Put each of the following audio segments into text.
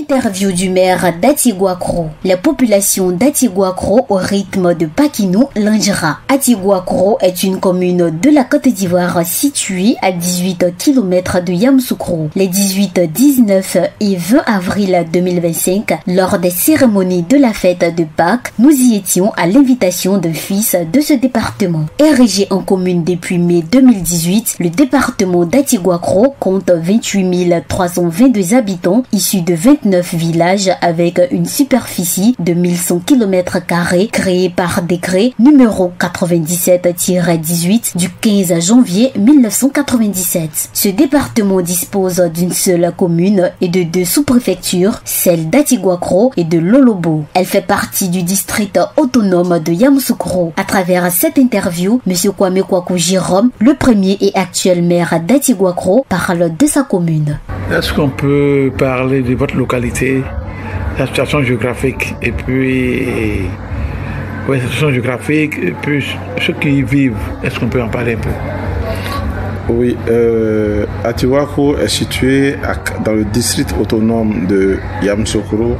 Interview du maire d'Atiguacro. La population d'Atiguacro au rythme de Paquinou Langera. Atiguacro est une commune de la Côte d'Ivoire située à 18 km de Yamoussoukro. Les 18, 19 et 20 avril 2025, lors des cérémonies de la fête de Pâques, nous y étions à l'invitation d'un fils de ce département. Érigé en commune depuis mai 2018, le département d'Atiguacro compte 28 322 habitants issus de 29 villages avec une superficie de 1100 km² créé par décret numéro 97-18 du 15 janvier 1997. Ce département dispose d'une seule commune et de 2 sous-préfectures, celle d'Atiguacro et de Lolobo. Elle fait partie du district autonome de Yamoussoukro. À travers cette interview, M. Kwame Kwaku Jérôme, le premier et actuel maire d'Atiguacro, parle de sa commune. Est-ce qu'on peut parler de votre localité, la situation géographique et puis la situation géographique et puis ceux qui y vivent, est-ce qu'on peut en parler un peu? Oui, Atiguacro est situé dans le district autonome de Yamoussoukro,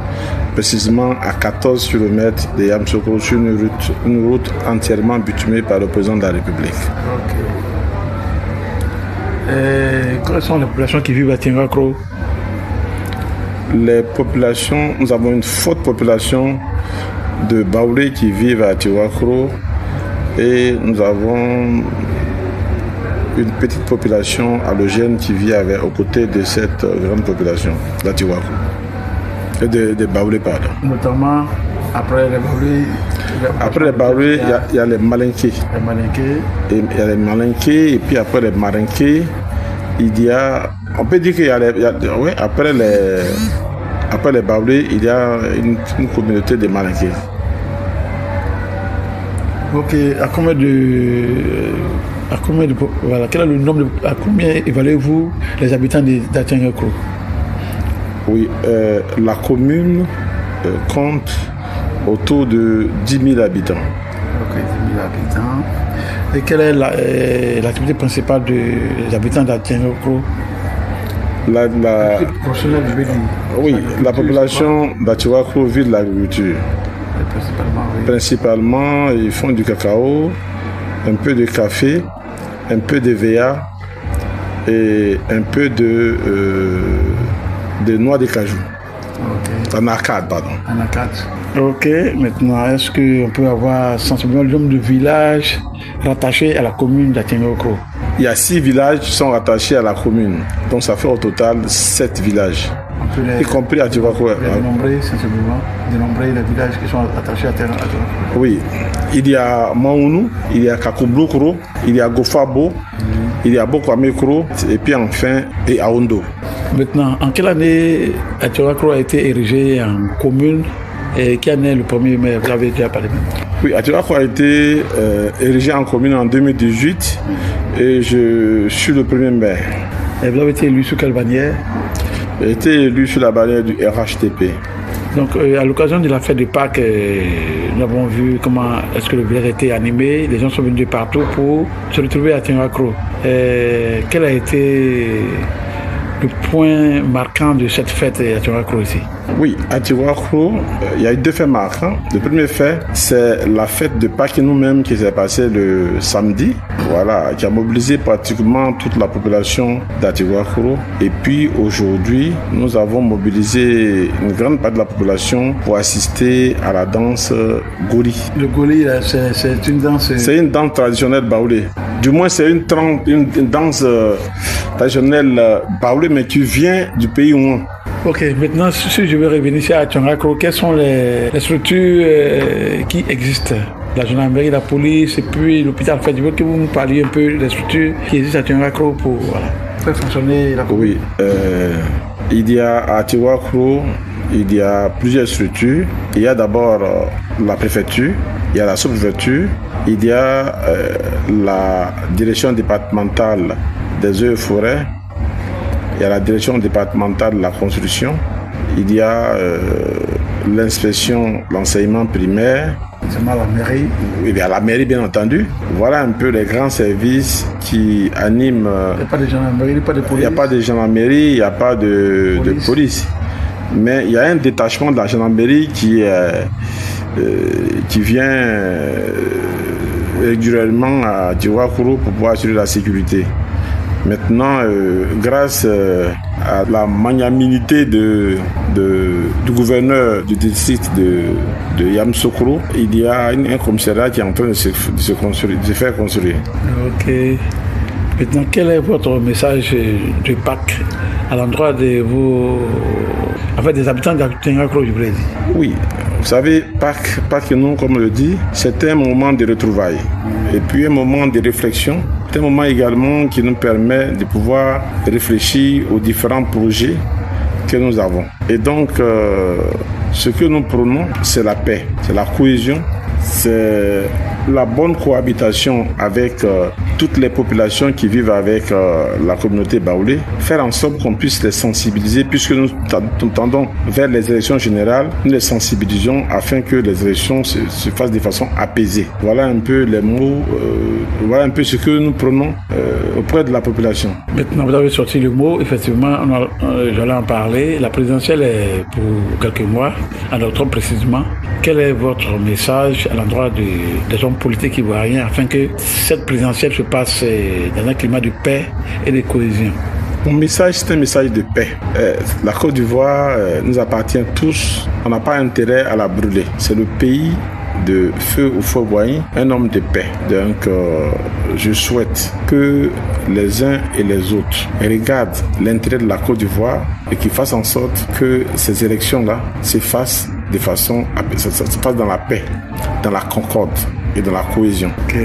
précisément à 14 km de Yamoussoukro sur une route entièrement bitumée par le président de la République. Okay. Quelles sont les populations qui vivent à Atiguacro? Les populations, nous avons une forte population de Baoulé qui vivent à Atiguacro et nous avons une petite population allogène qui vit aux côtés de cette grande population d'Atiguacro. Et de Baoulé, pardon. Notamment après les Baoulé. Après les Baoulé, il y a les Malinqués. Les Malinqués. Il y a les Malinqués et puis après les Malinqués, il y a. On peut dire qu'il y a oui, après les Baoulé, il y a une communauté de Malinqués. Ok, voilà, quel est le nombre à combien évaluez-vous les habitants d'Atiguacro? Oui, la commune compte autour de 10 000 habitants. Ok, 10 000 habitants. Et quelle est l'activité principale des habitants d'Atiguacro? Oui, la population d'Atiguacro vit de l'agriculture. Principalement, ils font du cacao, un peu de café, un peu de VA et un peu de noix de cajou. Okay. En arcade, pardon. En arcade. Ok, maintenant, est-ce qu'on peut avoir sensiblement le nombre de villages rattachés à la commune d'Atiguacro? Il y a 6 villages qui sont rattachés à la commune. Donc ça fait au total 7 villages. Y compris à Atiguacro. Dénombrer sensiblement, dénombrer les villages qui sont attachés à Atiguacro. Oui, il y a Maounou, il y a Kakoublokro, il y a Gofabo, il y a Bokwamekro et puis enfin Aondo. Maintenant, en quelle année Atiguacro a été érigé en commune et qui en est le premier maire? Vous avez déjà parlé. Oui, Atiguacro a été érigé en commune en 2018 et je suis le premier maire. Et vous avez été élu sous quelle bannière? J'ai été élu sur la bannière du RHTP. Donc, à l'occasion de la fête de Pâques, nous avons vu comment est-ce que le village a été animé. Les gens sont venus de partout pour se retrouver à Atiguacro. Quel a été le point marquant de cette fête à Atiguacro ici? Oui, à Atiguacro, il y a eu 2 faits marquants. Le premier fait, c'est la fête de Pâques nous-mêmes qui s'est passée le samedi, voilà, qui a mobilisé pratiquement toute la population d'Atiguacro. Et puis aujourd'hui, nous avons mobilisé une grande partie de la population pour assister à la danse Goli. Le Goli, c'est une danse... C'est une danse traditionnelle baoulé. Du moins, c'est une danse traditionnelle baoulé, mais qui vient du pays Ouan. Ok, maintenant, si je veux revenir ici à Atiguacro, quelles sont les structures qui existent? La gendarmerie, la police et puis l'hôpital. Je veux que vous nous parliez un peu des structures qui existent à Atiguacro pour faire fonctionner la commune. Oui, il y a à Atiguacro, il y a plusieurs structures. Il y a d'abord la préfecture, il y a la sous-préfecture, il y a la direction départementale des eaux et forêts. Il y a la direction départementale de la construction, il y a l'inspection, l'enseignement primaire. C'est la mairie. Il y a la mairie, bien entendu. Voilà un peu les grands services qui animent. Il n'y a pas de gendarmerie, pas de police. Il n'y a pas de gendarmerie, il n'y a pas de police. Mais il y a un détachement de la gendarmerie qui vient régulièrement à Tiwakoro pour pouvoir assurer la sécurité. Maintenant, grâce à la magnanimité du gouverneur du district de Yamoussoukro, il y a un commissariat qui est en train de se faire construire. Ok. Maintenant, quel est votre message de Pâques à l'endroit de des habitants de Tiwakoro, je voulais dire? Oui, vous savez, Pâques, nous, comme on le dit, c'est un moment de retrouvailles et puis un moment de réflexion. C'est un moment également qui nous permet de pouvoir réfléchir aux différents projets que nous avons. Et donc, ce que nous prônons, c'est la paix, c'est la cohésion, c'est la bonne cohabitation avec toutes les populations qui vivent avec la communauté baoulé, faire en sorte qu'on puisse les sensibiliser, puisque nous tendons vers les élections générales, nous les sensibilisons afin que les élections se fassent de façon apaisée. Voilà un peu les mots, voilà un peu ce que nous prenons auprès de la population. Maintenant, vous avez sorti le mot, effectivement, j'allais en parler. La présidentielle est pour quelques mois, en octobre précisément. Quel est votre message à l'endroit des hommes politiques ivoiriens afin que cette présidentielle se passe dans un climat de paix et de cohésion? Mon message, c'est un message de paix. La Côte d'Ivoire nous appartient tous. On n'a pas intérêt à la brûler. C'est le pays de feu ou fourvoyant, un homme de paix. Donc, je souhaite que les uns et les autres regardent l'intérêt de la Côte d'Ivoire et qu'ils fassent en sorte que ces élections-là se fassent de façon, ça se passe dans la paix, dans la concorde et dans la cohésion. Ok.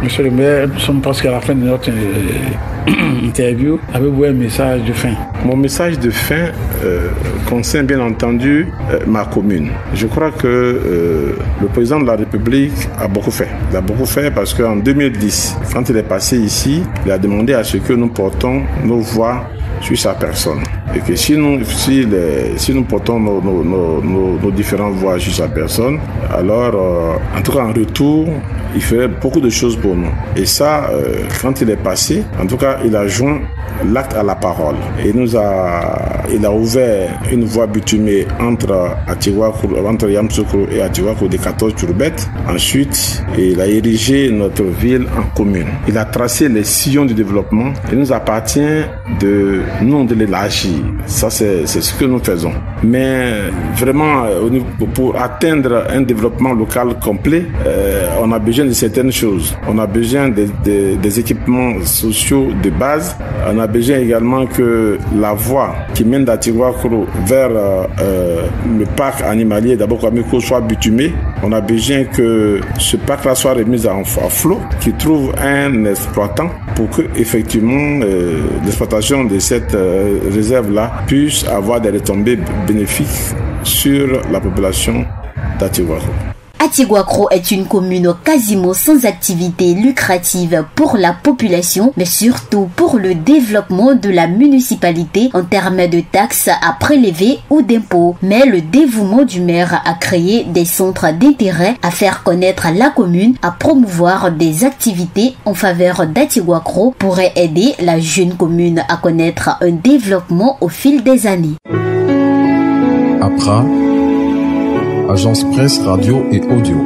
Monsieur le maire, nous sommes presque à la fin de notre interview. Avez-vous un message de fin? Mon message de fin concerne bien entendu ma commune. Je crois que le président de la République a beaucoup fait. Il a beaucoup fait parce qu'en 2010, quand il est passé ici, il a demandé à ce que nous portons nos voix sur sa personne. Et que si nous portons nos différentes voix sur sa personne, alors en tout cas en retour, il ferait beaucoup de choses pour nous. Et ça, quand il est passé, en tout cas, il a joint l'acte à la parole. Et il a ouvert une voie bitumée entre Yamoussoukro et Tiwakoro de 14 turbettes. Ensuite, il a érigé notre ville en commune. Il a tracé les sillons du développement. Il nous appartient de l'élargir. Ça, c'est ce que nous faisons. Mais vraiment, pour atteindre un développement local complet, on a besoin de certaines choses. On a besoin des équipements sociaux de base. On a besoin également que la voie qui mène d'Tiwakoro vers le parc animalier d'Abokwamiko soit bitumée. On a besoin que ce parc-là soit remis à flot, qu'il trouve un exploitant pour que effectivement l'exploitation de cette réserve-là puisse avoir des retombées bénéfiques sur la population d'Tiwakoro. Tiwakoro est une commune quasiment sans activité lucrative pour la population, mais surtout pour le développement de la municipalité en termes de taxes à prélever ou d'impôts. Mais le dévouement du maire à créer des centres d'intérêt, à faire connaître la commune, à promouvoir des activités en faveur d'Tiwakoro pourrait aider la jeune commune à connaître un développement au fil des années. Accra, Agence Presse Radio et Audio.